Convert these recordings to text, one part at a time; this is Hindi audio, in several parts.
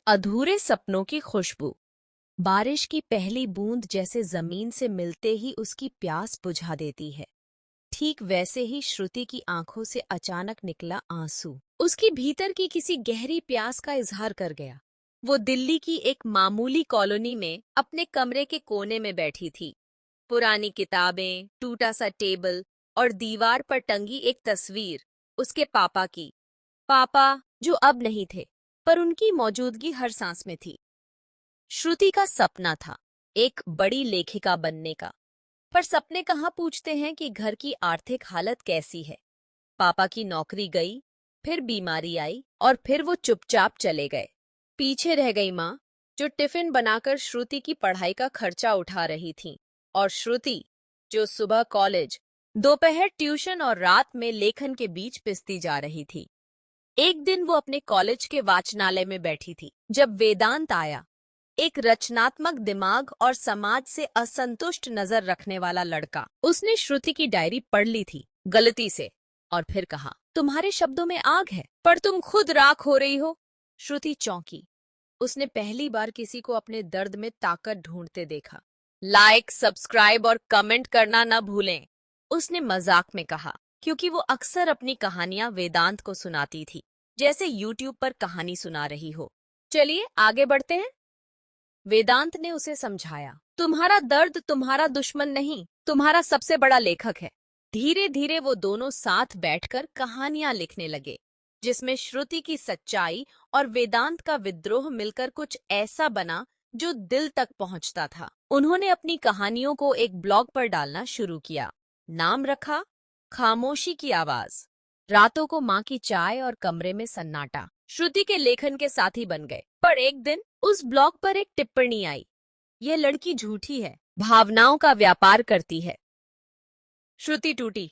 अधूरे सपनों की खुशबू। बारिश की पहली बूंद जैसे जमीन से मिलते ही उसकी प्यास बुझा देती है, ठीक वैसे ही श्रुति की आंखों से अचानक निकला आंसू उसकी भीतर की किसी गहरी प्यास का इजहार कर गया। वो दिल्ली की एक मामूली कॉलोनी में अपने कमरे के कोने में बैठी थी। पुरानी किताबें, टूटा सा टेबल और दीवार पर टंगी एक तस्वीर उसके पापा की। पापा जो अब नहीं थे, पर उनकी मौजूदगी हर सांस में थी। श्रुति का सपना था एक बड़ी लेखिका बनने का, पर सपने कहाँ पूछते हैं कि घर की आर्थिक हालत कैसी है। पापा की नौकरी गई, फिर बीमारी आई और फिर वो चुपचाप चले गए। पीछे रह गई माँ, जो टिफिन बनाकर श्रुति की पढ़ाई का खर्चा उठा रही थी, और श्रुति जो सुबह कॉलेज, दोपहर ट्यूशन और रात में लेखन के बीच पिसती जा रही थी। एक दिन वो अपने कॉलेज के वाचनालय में बैठी थी जब वेदांत आया, एक रचनात्मक दिमाग और समाज से असंतुष्ट नजर रखने वाला लड़का। उसने श्रुति की डायरी पढ़ ली थी गलती से और फिर कहा, तुम्हारे शब्दों में आग है, पर तुम खुद राख हो रही हो। श्रुति चौंकी। उसने पहली बार किसी को अपने दर्द में ताकत ढूंढते देखा। लाइक, सब्सक्राइब और कमेंट करना न भूलें, उसने मजाक में कहा, क्योंकि वो अक्सर अपनी कहानियां वेदांत को सुनाती थी, जैसे यूट्यूब पर कहानी सुना रही हो। चलिए आगे बढ़ते हैं। वेदांत ने उसे समझाया, तुम्हारा दर्द तुम्हारा दुश्मन नहीं, तुम्हारा सबसे बड़ा लेखक है। धीरे धीरे वो दोनों साथ बैठकर कहानियां लिखने लगे, जिसमें श्रुति की सच्चाई और वेदांत का विद्रोह मिलकर कुछ ऐसा बना जो दिल तक पहुंचता था। उन्होंने अपनी कहानियों को एक ब्लॉग पर डालना शुरू किया। नाम रखा खामोशी की आवाज। रातों को माँ की चाय और कमरे में सन्नाटा श्रुति के लेखन के साथी बन गए। पर एक दिन उस ब्लॉग पर एक टिप्पणी आई, ये लड़की झूठी है, भावनाओं का व्यापार करती है। श्रुति टूटी,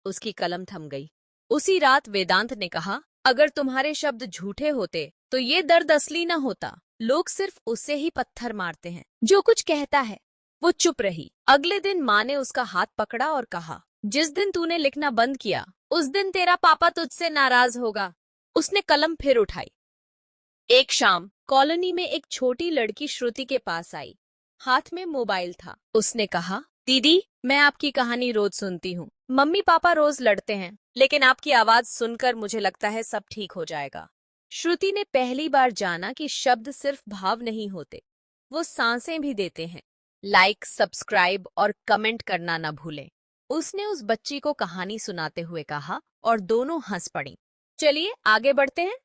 उसकी कलम थम गई। उसी रात वेदांत ने कहा, अगर तुम्हारे शब्द झूठे होते तो ये दर्द असली न होता। लोग सिर्फ उसे ही पत्थर मारते हैं जो कुछ कहता है। वो चुप रही। अगले दिन माँ ने उसका हाथ पकड़ा और कहा, जिस दिन तूने लिखना बंद किया उस दिन तेरा पापा तुझसे नाराज होगा। उसने कलम फिर उठाई। एक शाम कॉलोनी में एक छोटी लड़की श्रुति के पास आई। हाथ में मोबाइल था। उसने कहा, दीदी मैं आपकी कहानी रोज सुनती हूँ। मम्मी पापा रोज लड़ते हैं, लेकिन आपकी आवाज सुनकर मुझे लगता है सब ठीक हो जाएगा। श्रुति ने पहली बार जाना कि शब्द सिर्फ भाव नहीं होते, वो सांसें भी देते हैं। लाइक, सब्सक्राइब और कमेंट करना न भूलें, उसने उस बच्ची को कहानी सुनाते हुए कहा और दोनों हंस पड़ी। चलिए आगे बढ़ते हैं।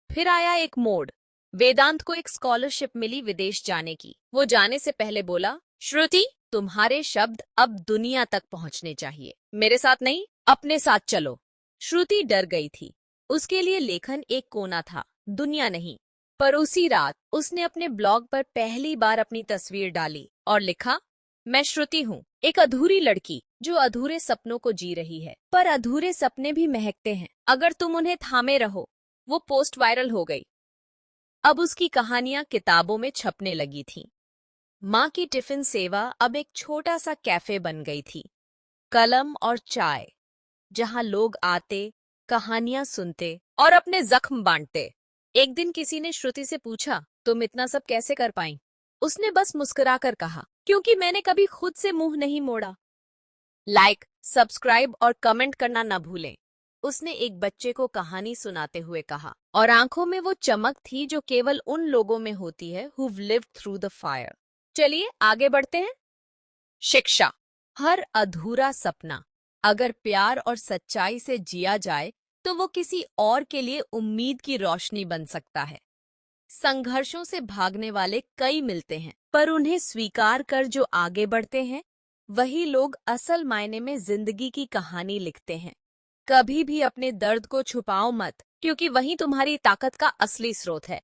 फिर आया एक मोड़। वेदांत को एक स्कॉलरशिप मिली विदेश जाने की। वो जाने से पहले बोला, श्रुति तुम्हारे शब्द अब दुनिया तक पहुंचने चाहिए। मेरे साथ नहीं, अपने साथ चलो। श्रुति डर गई थी। उसके लिए लेखन एक कोना था, दुनिया नहीं। पर उसी रात उसने अपने ब्लॉग पर पहली बार अपनी तस्वीर डाली और लिखा, मैं श्रुति हूँ, एक अधूरी लड़की जो अधूरे सपनों को जी रही है। पर अधूरे सपने भी महकते हैं अगर तुम उन्हें थामे रहो। वो पोस्ट वायरल हो गई। अब उसकी कहानियां किताबों में छपने लगी थीं। माँ की टिफिन सेवा अब एक छोटा सा कैफे बन गई थी। कलम और चाय, जहां लोग आते, कहानियां सुनते और अपने जख्म बांटते। एक दिन किसी ने श्रुति से पूछा, तुम इतना सब कैसे कर पाई? उसने बस मुस्कुराकर कहा, क्योंकि मैंने कभी खुद से मुंह नहीं मोड़ा। लाइक, सब्सक्राइब और कमेंट करना न भूलें, उसने एक बच्चे को कहानी सुनाते हुए कहा, और आंखों में वो चमक थी जो केवल उन लोगों में होती है who've lived through the fire। चलिए आगे बढ़ते हैं। शिक्षा। हर अधूरा सपना अगर प्यार और सच्चाई से जिया जाए तो वो किसी और के लिए उम्मीद की रोशनी बन सकता है। संघर्षों से भागने वाले कई मिलते हैं, पर उन्हें स्वीकार कर जो आगे बढ़ते हैं, वही लोग असल मायने में जिंदगी की कहानी लिखते हैं। कभी भी अपने दर्द को छुपाओ मत, क्योंकि वही तुम्हारी ताकत का असली स्रोत है।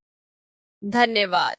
धन्यवाद।